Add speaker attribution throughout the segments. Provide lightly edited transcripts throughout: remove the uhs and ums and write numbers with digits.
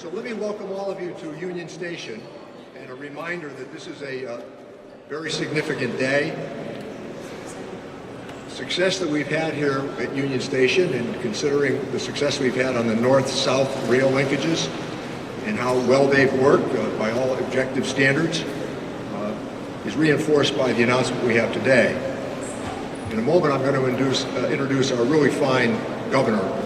Speaker 1: So let me welcome all of you to Union Station, and a reminder that this is a very significant day. Success that we've had here at Union Station, and considering the success we've had on the north-south rail linkages and how well they've worked by all objective standards, is reinforced by the announcement we have today. In a moment, I'm going to introduce our really fine governor,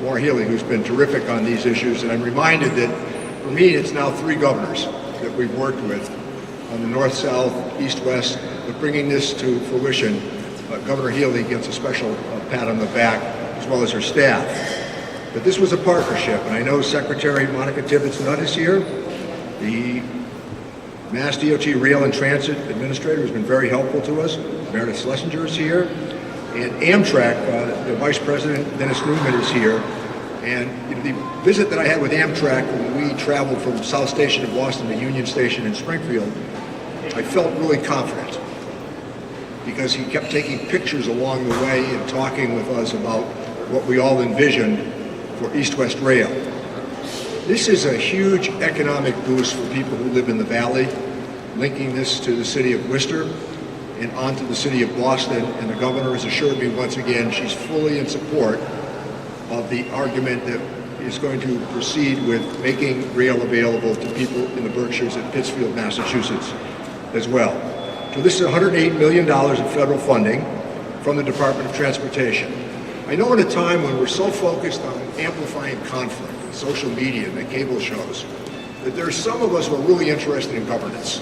Speaker 1: Maura Healey, who's been terrific on these issues, and I'm reminded that for me it's now 3 governors that we've worked with on the north-south, east-west, but bringing this to fruition. Governor Healey gets a special pat on the back, as well as her staff. But this was a partnership, and I know Secretary Monica Tibbits-Nutt is here. The MassDOT Rail and Transit Administrator has been very helpful to us. Meredith Slesinger is here. And Amtrak, the Vice President, Dennis Newman, is here. And the visit that I had with Amtrak when we traveled from South Station of Boston to Union Station in Springfield, I felt really confident because he kept taking pictures along the way and talking with us about what we all envisioned for East-West Rail. This is a huge economic boost for people who live in the Valley, linking this to the city of Worcester and onto the city of Boston, and the governor has assured me once again she's fully in support of the argument that is going to proceed with making rail available to people in the Berkshires and Pittsfield, Massachusetts as well. So this is $108 million of federal funding from the Department of Transportation. I know in a time when we're so focused on amplifying conflict and social media and the cable shows, that there's some of us who are really interested in governance.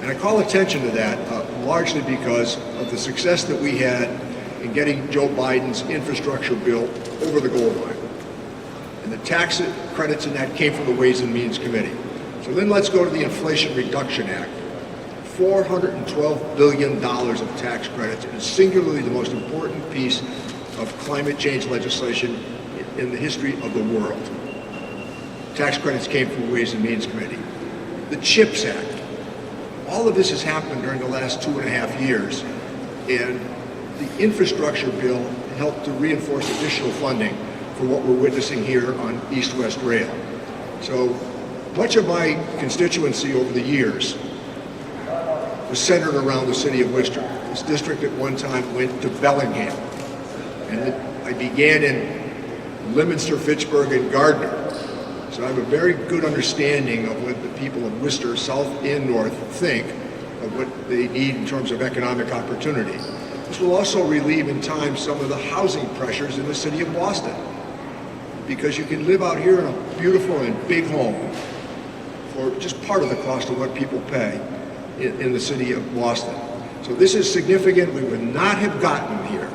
Speaker 1: And I call attention to that largely because of the success that we had in getting Joe Biden's infrastructure bill over the goal line. And the tax credits in that came from the Ways and Means Committee. So then let's go to the Inflation Reduction Act. $412 billion of tax credits, and singularly the most important piece of climate change legislation in the history of the world. Tax credits came from the Ways and Means Committee. The CHIPS Act. All of this has happened during the last 2.5 years, and the infrastructure bill helped to reinforce additional funding for what we're witnessing here on East-West Rail. So much of my constituency over the years was centered around the city of Worcester. This district at one time went to Bellingham, and I began in Leominster, Fitchburg, and Gardner. So I have a very good understanding of what the people of Worcester, South and North, think of what they need in terms of economic opportunity. This will also relieve in time some of the housing pressures in the city of Boston, because you can live out here in a beautiful and big home for just part of the cost of what people pay in the city of Boston. So this is significant. We would not have gotten here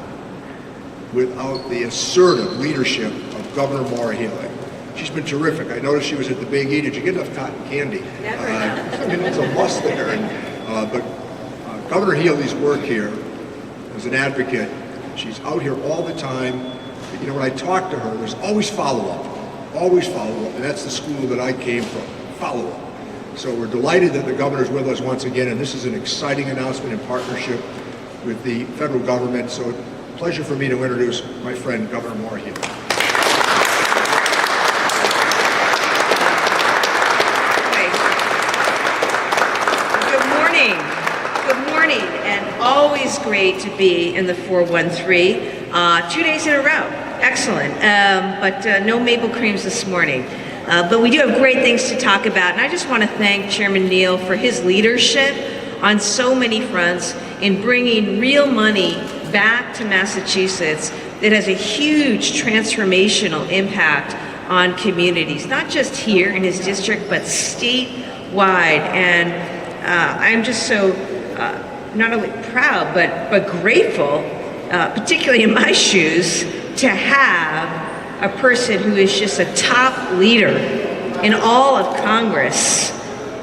Speaker 1: without the assertive leadership of Governor Maura Healey. She's been terrific. I noticed she was at the Big E. Did you get enough cotton candy?
Speaker 2: Never.
Speaker 1: I mean, it's a must there. But Governor Healey's work here as an advocate, she's out here all the time. You know, when I talk to her, there's always follow-up, and that's the school that I came from, follow-up. So we're delighted that the governor's with us once again, and this is an exciting announcement in partnership with the federal government. So pleasure for me to introduce my friend, Governor Maura Healey.
Speaker 2: Good morning, and always great to be in the 413, 2 days in a row. Excellent, but no maple creams this morning. But we do have great things to talk about, and I just want to thank Chairman Neal for his leadership on so many fronts in bringing real money back to Massachusetts that has a huge transformational impact on communities, not just here in his district, but statewide. And I'm just so not only proud, but grateful, particularly in my shoes, to have a person who is just a top leader in all of Congress,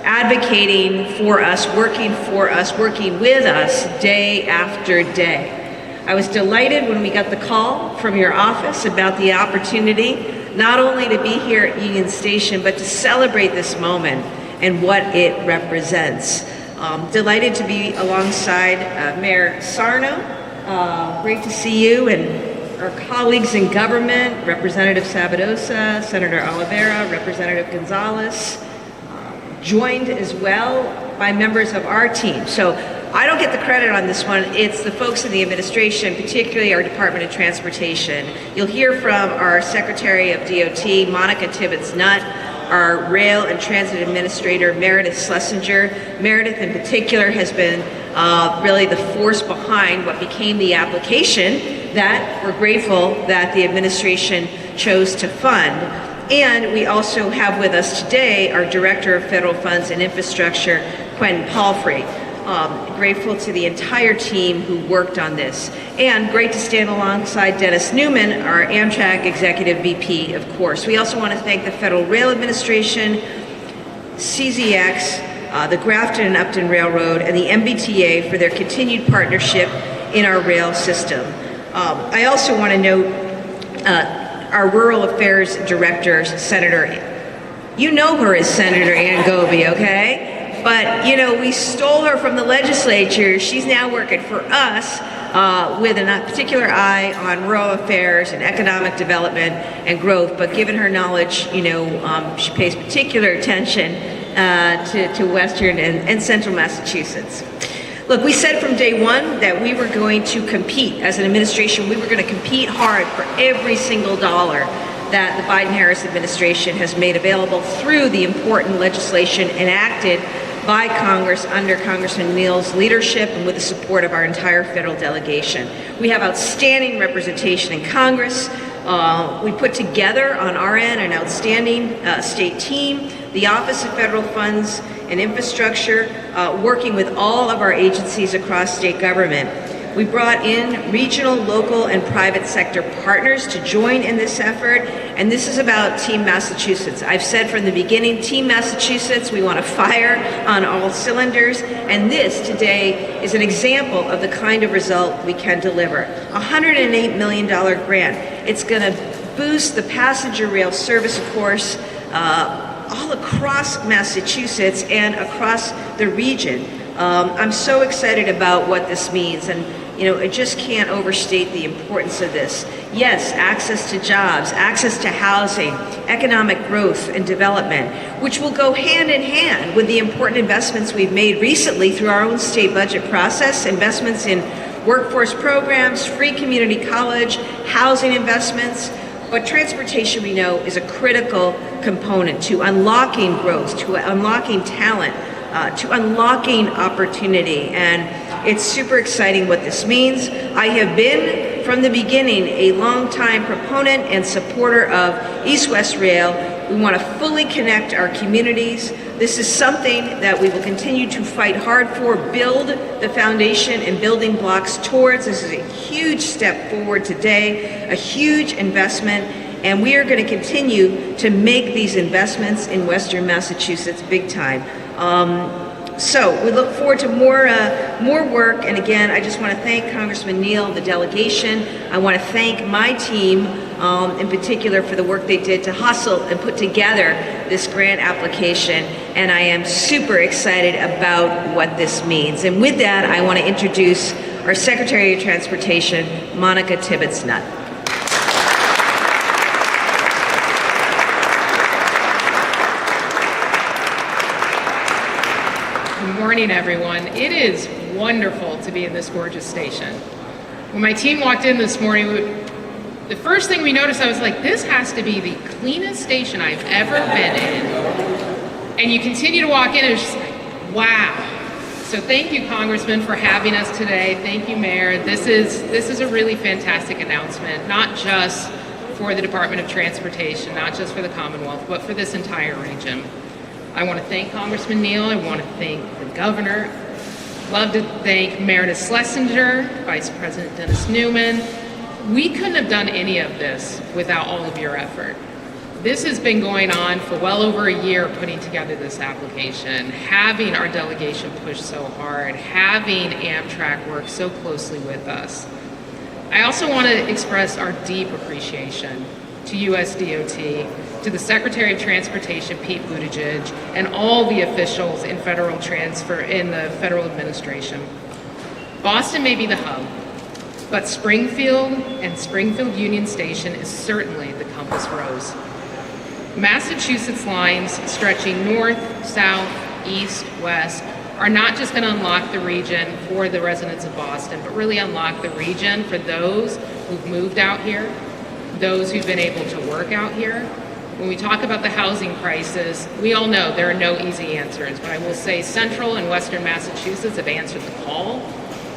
Speaker 2: advocating for us, working with us day after day. I was delighted when we got the call from your office about the opportunity not only to be here at Union Station, but to celebrate this moment and what it represents. Delighted to be alongside Mayor Sarno. Great to see you, and our colleagues in government, Representative Sabadosa, Senator Oliveira, Representative Gonzalez, joined as well by members of our team. So I don't get the credit on this one. It's the folks in the administration, particularly our Department of Transportation. You'll hear from our Secretary of DOT, Monica Tibbits-Nutt, our Rail and Transit Administrator, Meredith Slesinger. Meredith in particular has been really the force behind what became the application that we're grateful that the administration chose to fund. And we also have with us today our Director of Federal Funds and Infrastructure, Quentin Palfrey. Grateful to the entire team who worked on this. And great to stand alongside Dennis Newman, our Amtrak Executive VP, of course. We also want to thank the Federal Rail Administration, CZX, the Grafton and Upton Railroad, and the MBTA for their continued partnership in our rail system. I also want to note our Rural Affairs Director, Senator, you know her as Senator Ann Goby, okay? But, you know, we stole her from the legislature. She's now working for us with a particular eye on rural affairs and economic development and growth. But given her knowledge, you know, she pays particular attention to Western and Central Massachusetts. Look, we said from day one that we were going to compete. As an administration, we were going to compete hard for every single dollar that the Biden-Harris administration has made available through the important legislation enacted by Congress under Congressman Neal's leadership and with the support of our entire federal delegation. We have outstanding representation in Congress. We put together on our end an outstanding state team, the Office of Federal Funds and Infrastructure, working with all of our agencies across state government. We brought in regional, local, and private sector partners to join in this effort, and this is about Team Massachusetts. I've said from the beginning, Team Massachusetts, we want to fire on all cylinders, and this today is an example of the kind of result we can deliver. A $108 million grant. It's going to boost the passenger rail service, of course, all across Massachusetts and across the region. I'm so excited about what this means, and you know, I just can't overstate the importance of this. Yes, access to jobs, access to housing, economic growth and development, which will go hand in hand with the important investments we've made recently through our own state budget process, investments in workforce programs, free community college, housing investments. But transportation, we know, is a critical component to unlocking growth, to unlocking talent, to unlocking opportunity. And it's super exciting what this means. I have been, from the beginning, a longtime proponent and supporter of East-West Rail. We want to fully connect our communities. This is something that we will continue to fight hard for, build the foundation and building blocks towards. This is a huge step forward today, a huge investment, and we are going to continue to make these investments in Western Massachusetts big time. So we look forward to more work, and again, I just want to thank Congressman Neal, the delegation. I want to thank my team in particular for the work they did to hustle and put together this grant application, and I am super excited about what this means. And with that, I want to introduce our Secretary of Transportation, Monica Tibbits-Nutt.
Speaker 3: Good morning, everyone. It is wonderful to be in this gorgeous station. When my team walked in this morning, the first thing we noticed, I was like, this has to be the cleanest station I've ever been in. And you continue to walk in, and it's just like, wow. So thank you, Congressman, for having us today. Thank you, Mayor. This is a really fantastic announcement, not just for the Department of Transportation, not just for the Commonwealth, but for this entire region. I want to thank Congressman Neal. I want to thank the governor. Love to thank Meredith Slesinger, Vice President Dennis Newman. We couldn't have done any of this without all of your effort. This has been going on for well over a year, putting together this application, having our delegation push so hard, having Amtrak work so closely with us. I also want to express our deep appreciation to USDOT, to the Secretary of Transportation, Pete Buttigieg, and all the officials in the Federal Administration. Boston may be the hub, But Springfield and Springfield Union Station is certainly the compass rose. Massachusetts lines stretching north, south, east, west are not just going to unlock the region for the residents of Boston, but really unlock the region for those who've moved out here, those who've been able to work out here. When we talk about the housing crisis, we all know there are no easy answers, but I will say Central and Western Massachusetts have answered the call.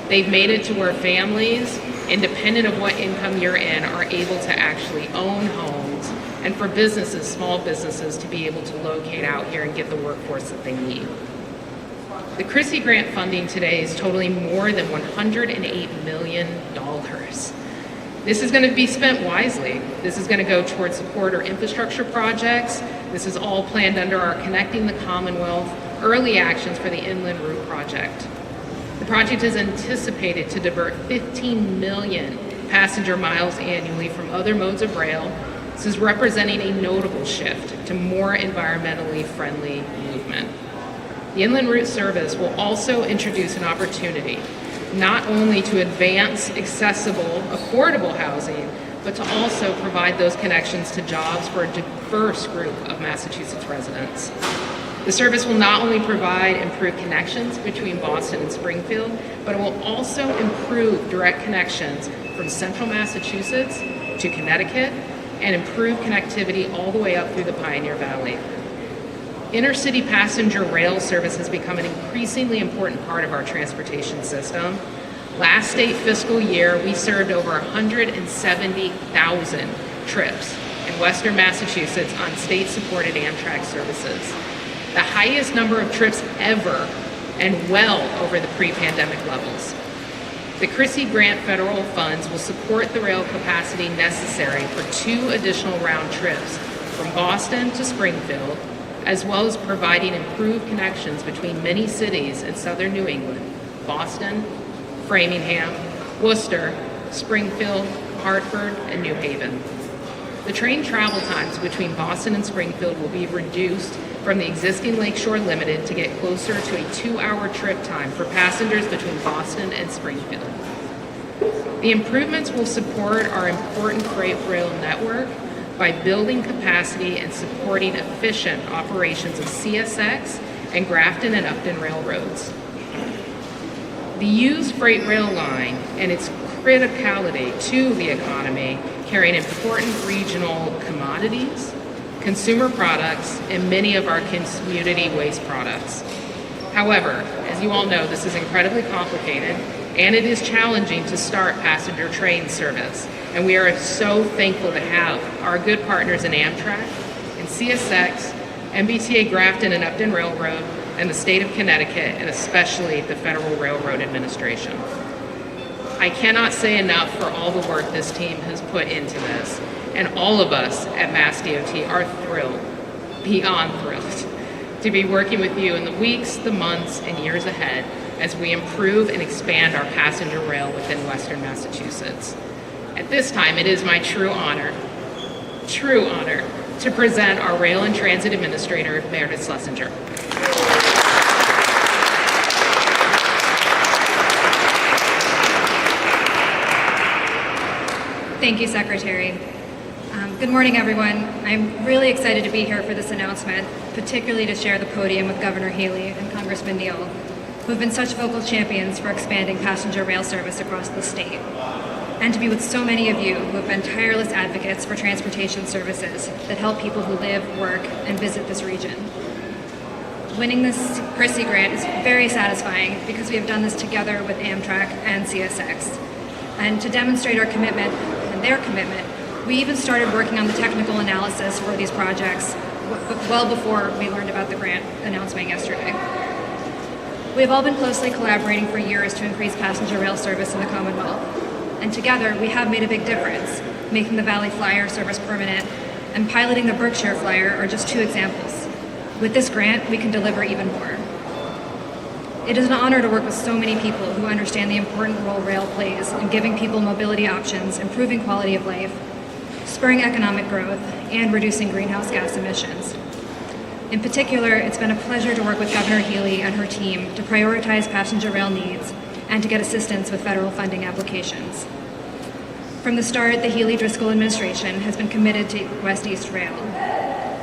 Speaker 3: They've made it to where families, independent of what income you're in, are able to actually own homes, and for businesses, small businesses, to be able to locate out here and get the workforce that they need. The CRISI grant funding today is totaling more than $108 million. This is going to be spent wisely. This is going to go towards support or infrastructure projects. This is all planned under our Connecting the Commonwealth Early Actions for the Inland Route project. The project is anticipated to divert 15 million passenger miles annually from other modes of rail. This is representing a notable shift to more environmentally friendly movement. The Inland Route service will also introduce an opportunity not only to advance accessible, affordable housing, but to also provide those connections to jobs for a diverse group of Massachusetts residents. The service will not only provide improved connections between Boston and Springfield, but it will also improve direct connections from central Massachusetts to Connecticut and improve connectivity all the way up through the Pioneer Valley. Intercity passenger rail service has become an increasingly important part of our transportation system. Last state fiscal year, we served over 170,000 trips in Western Massachusetts on state-supported Amtrak services, the highest number of trips ever and well over the pre-pandemic levels. The CRISI grant federal funds will support the rail capacity necessary for 2 additional round trips from Boston to Springfield, as well as providing improved connections between many cities in southern New England: Boston, Framingham, Worcester, Springfield, Hartford, and New Haven. The train travel times between Boston and Springfield will be reduced from the existing Lakeshore Limited to get closer to a 2-hour trip time for passengers between Boston and Springfield. The improvements will support our important freight rail network by building capacity and supporting efficient operations of CSX and Grafton and Upton railroads. The used freight rail line and its criticality to the economy carrying important regional commodities, consumer products, and many of our community waste products. However, as you all know, this is incredibly complicated, and it is challenging to start passenger train service. And we are so thankful to have our good partners in Amtrak and CSX, MBTA Grafton and Upton Railroad, and the state of Connecticut, and especially the Federal Railroad Administration. I cannot say enough for all the work this team has put into this, and all of us at MassDOT are thrilled, beyond thrilled, to be working with you in the weeks, the months, and years ahead as we improve and expand our passenger rail within Western Massachusetts. At this time, it is my true honor to present our Rail and Transit Administrator, Meredith Slesinger.
Speaker 4: Thank you, Secretary. Good morning, everyone. I'm really excited to be here for this announcement, particularly to share the podium with Governor Healey and Congressman Neal, who have been such vocal champions for expanding passenger rail service across the state, and to be with so many of you who have been tireless advocates for transportation services that help people who live, work, and visit this region. Winning this CRISI grant is very satisfying because we have done this together with Amtrak and CSX. And to demonstrate our commitment and their commitment, we even started working on the technical analysis for these projects well before we learned about the grant announcement yesterday. We have all been closely collaborating for years to increase passenger rail service in the Commonwealth. And together, we have made a big difference, making the Valley Flyer service permanent and piloting the Berkshire Flyer are just 2 examples. With this grant, we can deliver even more. It is an honor to work with so many people who understand the important role rail plays in giving people mobility options, improving quality of life, spurring economic growth, and reducing greenhouse gas emissions. In particular, it's been a pleasure to work with Governor Healey and her team to prioritize passenger rail needs and to get assistance with federal funding applications. From the start, the Healey-Driscoll administration has been committed to West-East Rail.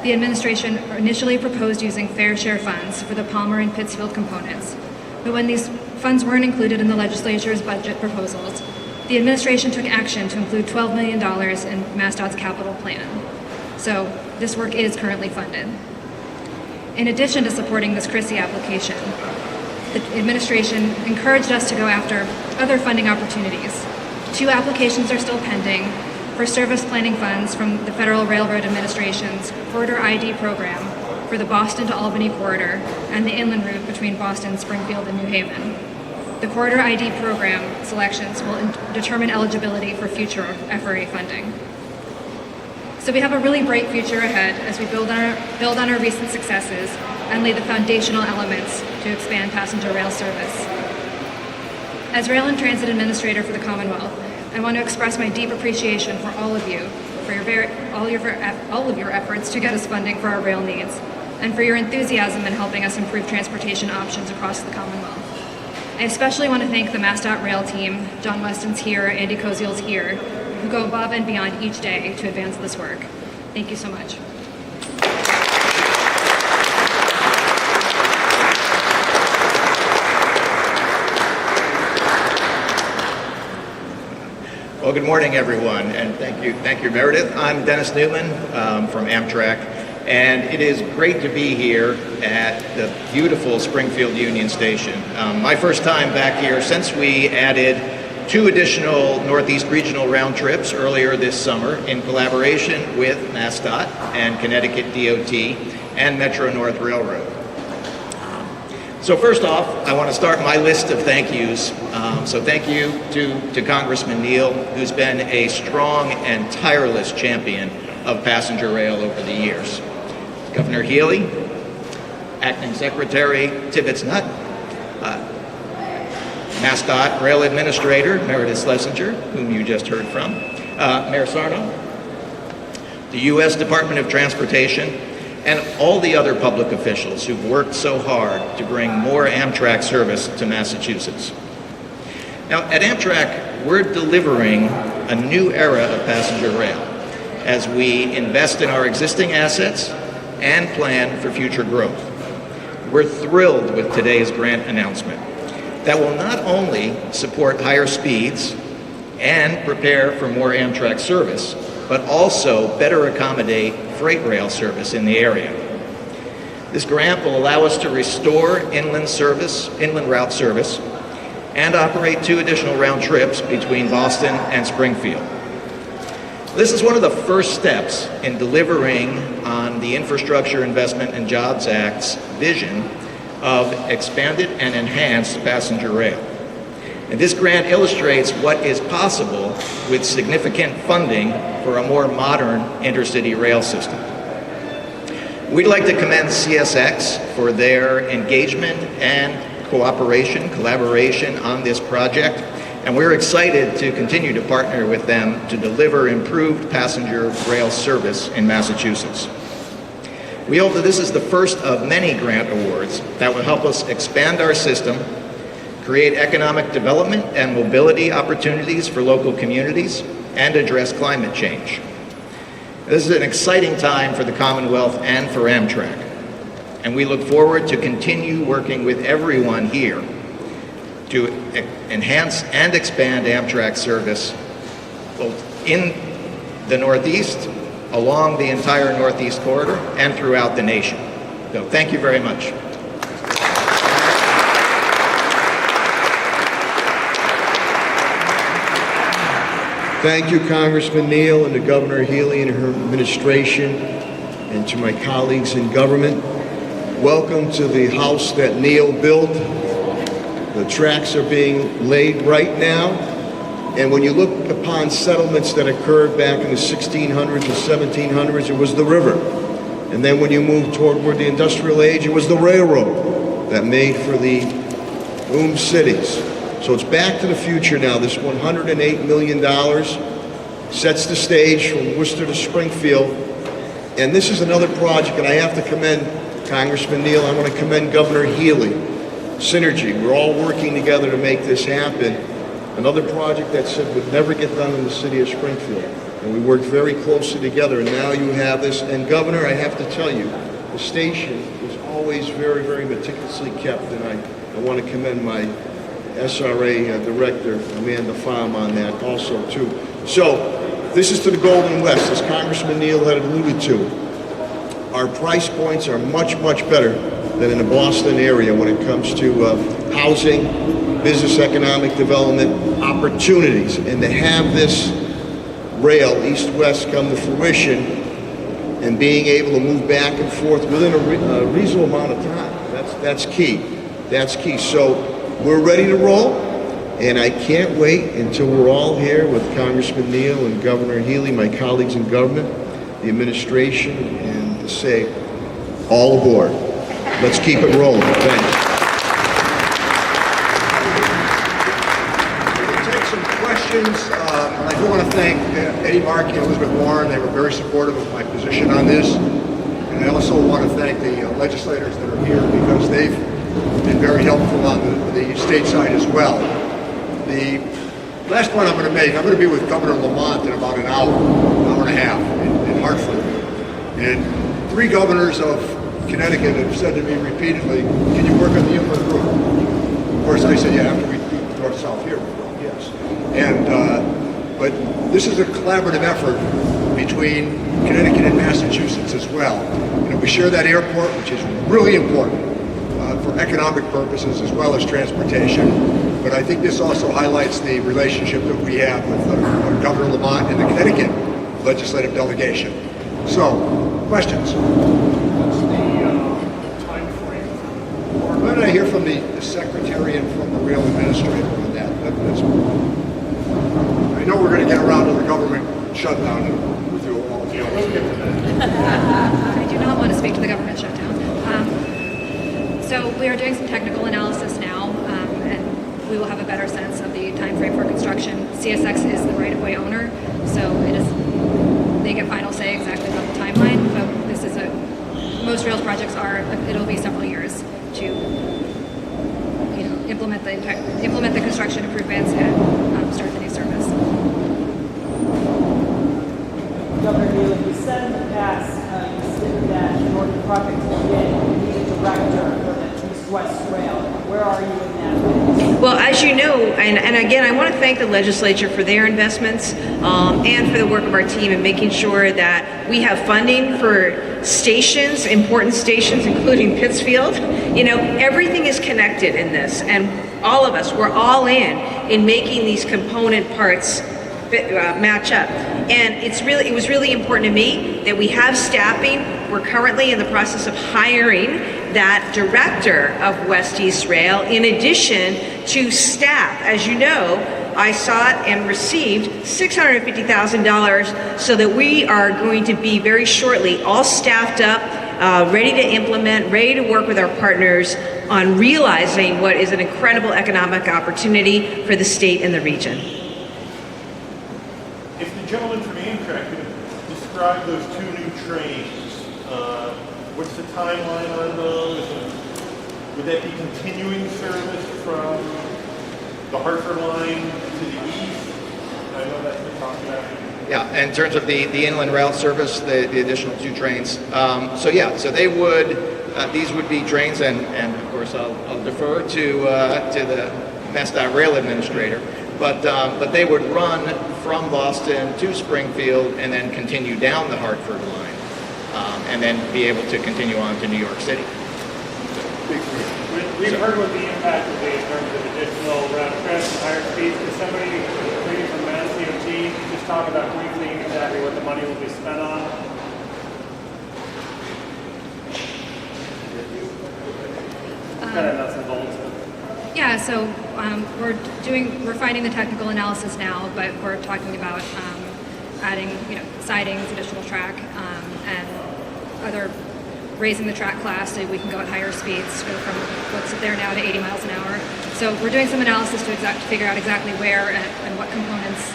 Speaker 4: The administration initially proposed using fair share funds for the Palmer and Pittsfield components, but when these funds weren't included in the legislature's budget proposals, the administration took action to include $12 million in MassDOT's capital plan. So this work is currently funded. In addition to supporting this CRISI application, the administration encouraged us to go after other funding opportunities. 2 applications are still pending for service planning funds from the Federal Railroad Administration's Corridor ID program for the Boston to Albany corridor and the inland route between Boston, Springfield, and New Haven. The Corridor ID program selections will determine eligibility for future FRA funding. So we have a really bright future ahead as we build on our recent successes and lay the foundational elements to expand passenger rail service. As Rail and Transit Administrator for the Commonwealth, I want to express my deep appreciation for all of you, for all of your efforts to get us funding for our rail needs, and for your enthusiasm in helping us improve transportation options across the Commonwealth. I especially want to thank the MassDOT Rail team, John Weston's here, Andy Koziel's here, who go above and beyond each day to advance this work. Thank you so much.
Speaker 1: Well, good morning, everyone, and thank you, Meredith. I'm Dennis Newman from Amtrak, and it is great to be here at the beautiful Springfield Union Station. My first time back here since we added 2 additional Northeast Regional round trips earlier this summer in collaboration with MassDOT and Connecticut DOT and Metro-North Railroad. So first off, I want to start my list of thank yous. So thank you to Congressman Neal, who's been a strong and tireless champion of passenger rail over the years. Governor Healey, Acting Secretary Tibbits-Nutt, MassDOT Rail Administrator Meredith Slesinger, whom you just heard from, Mayor Sarno, the U.S. Department of Transportation, and all the other public officials who've worked so hard to bring more Amtrak service to Massachusetts. Now, at Amtrak, we're delivering a new era of passenger rail as we invest in our existing assets and plan for future growth. We're thrilled with today's grant announcement that will not only support higher speeds and prepare for more Amtrak service, but also better accommodate freight rail service in the area. This grant will allow us to restore inland route service and operate 2 additional round trips between Boston and Springfield. This is one of the first steps in delivering on the Infrastructure Investment and Jobs Act's vision of expanded and enhanced passenger rail. And this grant illustrates what is possible with significant funding for a more modern intercity rail system. We'd like to commend CSX for their engagement and collaboration on this project, and we're excited to continue to partner with them to deliver improved passenger rail service in Massachusetts. We hope that this is the first of many grant awards that will help us expand our system, create economic development and mobility opportunities for local communities, and address climate change. This is an exciting time for the Commonwealth and for Amtrak, and we look forward to continue working with everyone here to enhance and expand Amtrak service both in the Northeast, along the entire Northeast corridor, and throughout the nation. So thank you very much.
Speaker 5: Thank you, Congressman Neal, and to Governor Healey and her administration, and to my colleagues in government. Welcome to the house that Neal built. The tracks are being laid right now, and when you look upon settlements that occurred back in the 1600s and 1700s, it was the river. And then when you move toward the industrial age, it was the railroad that made for the boom cities. So it's back to the future now. This $108 million sets the stage from Worcester to Springfield. And this is another project, and I have to commend Congressman Neal. I want to commend Governor Healey. Synergy. We're all working together to make this happen. Another project that said would never get done in the city of Springfield. And we worked very closely together, and now you have this. And Governor, I have to tell you, the station was always very, very meticulously kept, and I want to commend my SRA director, Amanda Pham, on that also, too. So, this is to the Golden West, as Congressman Neal had alluded to. Our price points are much, much better than in the Boston area when it comes to housing, business economic development, opportunities. And to have this rail, east-west, come to fruition and being able to move back and forth within a reasonable amount of time, that's key. That's key. So we're ready to roll, and I can't wait until we're all here with Congressman Neal and Governor Healey, my colleagues in government, the administration, and to say, all aboard. Let's keep it rolling. Thanks.
Speaker 1: We'll take some questions. I do want to thank Eddie Markey and Elizabeth Warren. They were very supportive of my position on this. And I also want to thank the legislators that are here because they've been very helpful on the state side as well. The last point I'm going to make, I'm going to be with Governor Lamont in about an hour and a half in Hartford. And 3 governors of Connecticut have said to me repeatedly, can you work on the inland route? Of course, I said, yeah, after we do north-south here, yes. And, but this is a collaborative effort between Connecticut and Massachusetts as well. You know, we share that airport, which is really important for economic purposes as well as transportation. But I think this also highlights the relationship that we have with Governor Lamont and the Connecticut legislative delegation. So, questions?
Speaker 6: What's the time frame?
Speaker 1: Why did I hear from the secretary and from the rail administrator on that? I know we're going to get around to the government shutdown and with you all.
Speaker 4: I do not want to speak to the government shutdown. So we are doing some technical analysis now, and we will have a better sense of the time frame for construction. CSX is the right-of-way owner, so they get final say exactly about the timeline. But this is most rails projects it'll be several years to implement the construction improvements and start the new service.
Speaker 7: Governor Neal, you said in the past, you said that in order for the project to begin, you need a director for the east-west rail. Where are you in that?
Speaker 2: Well, as you know, and again, I want to thank the legislature for their investments and for the work of our team in making sure that we have funding for stations, important stations, including Pittsfield. You know, everything is connected in this, and all of us, we're all in making these component parts match up. And it was really important to me that we have staffing. We're currently in the process of hiring that director of West East Rail in addition to staff. As you know, I sought and received $650,000 so that we are going to be very shortly all staffed up, ready to implement, ready to work with our partners on realizing what is an incredible economic opportunity for the state and the region.
Speaker 6: If the gentleman from Amtrak could describe those 2 new trains, what's the timeline on those? Would that be continuing service from the Hartford line to the east? I know that's been talked about.
Speaker 8: Yeah, in terms of the inland rail service, the additional 2 trains. So they would, these would be trains, and of course I'll defer to the MassDOT rail administrator, but they would run from Boston to Springfield and then continue down the Hartford line, and then be able to continue on to New York City.
Speaker 9: We've heard what the impact will be in terms of additional route trips and higher speeds. Can somebody, maybe from MassDOT, just talk about briefly exactly what the money will be spent on? Kind of nuts and bolts.
Speaker 4: Yeah, so we're finding the technical analysis now, but we're talking about adding, sidings, additional track, and raising the track class so we can go at higher speeds, go from what's there now to 80 miles an hour. So we're doing some analysis to figure out exactly where and what components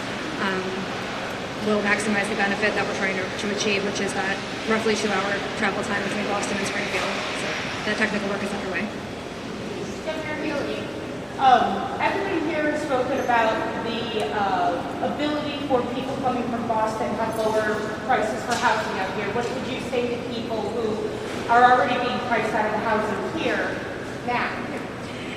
Speaker 4: will maximize the benefit that we're trying to achieve, which is that roughly 2-hour travel time between Boston and Springfield. So the technical work is underway.
Speaker 10: Governor Healey, Everybody here has spoken about the ability for people coming from Boston to have lower prices for housing out here. What would you say to people who are already being priced out of the housing here now?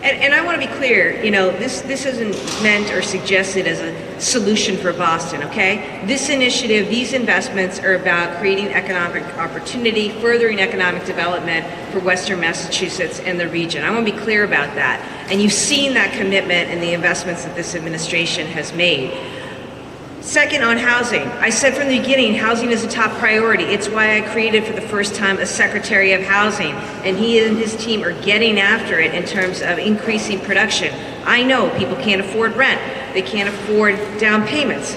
Speaker 2: And I want to be clear, you know, this isn't meant or suggested as a solution for Boston, okay? This initiative, these investments are about creating economic opportunity, furthering economic development for Western Massachusetts and the region. I want to be clear about that. And you've seen that commitment in the investments that this administration has made. Second, on housing. I said from the beginning, housing is a top priority. It's why I created for the first time a Secretary of Housing, and he and his team are getting after it in terms of increasing production. I know people can't afford rent. They can't afford down payments.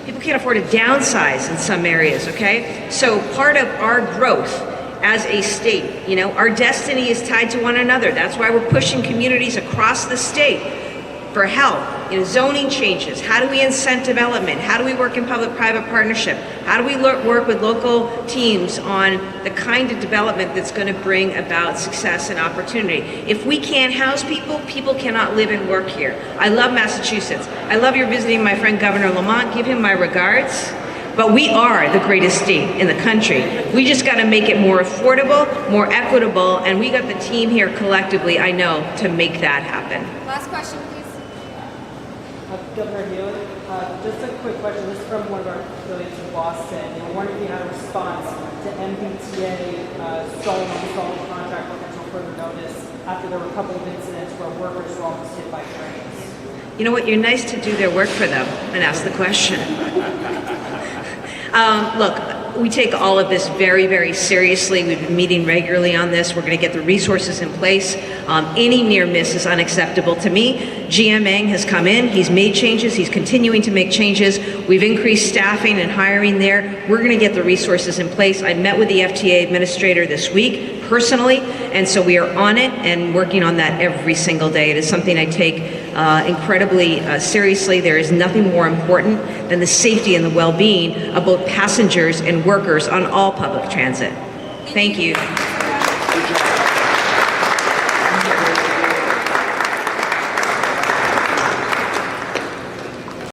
Speaker 2: People can't afford to downsize in some areas, okay? So part of our growth as a state, you know, our destiny is tied to one another. That's why we're pushing communities across the state for help, you know, zoning changes. How do we incent development? How do we work in public-private partnership? How do we work with local teams on the kind of development that's going to bring about success and opportunity? If we can't house people, people cannot live and work here. I love Massachusetts. I love your visiting my friend Governor Lamont. Give him my regards. But we are the greatest state in the country. We just got to make it more affordable, more equitable, and we got the team here collectively, I know, to make that happen.
Speaker 4: Last question, please.
Speaker 7: Governor Healey, just a quick question. This is from one of our affiliates in Boston. We're wondering if you had a response to MBTA stalling the contract until further notice after there were a couple of incidents where workers were almost hit by trains.
Speaker 2: You know what? You're nice to do their work for them and ask the question. Look, we take all of this very, very seriously. We've been meeting regularly on this. We're going to get the resources in place. Any near miss is unacceptable to me. GM Eng has come in. He's made changes. He's continuing to make changes. We've increased staffing and hiring there. We're going to get the resources in place. I met with the FTA administrator this week personally, and so we are on it and working on that every single day. It is something I take incredibly seriously. There is nothing more important than the safety and the well-being of both passengers and workers on all public transit. Thank you.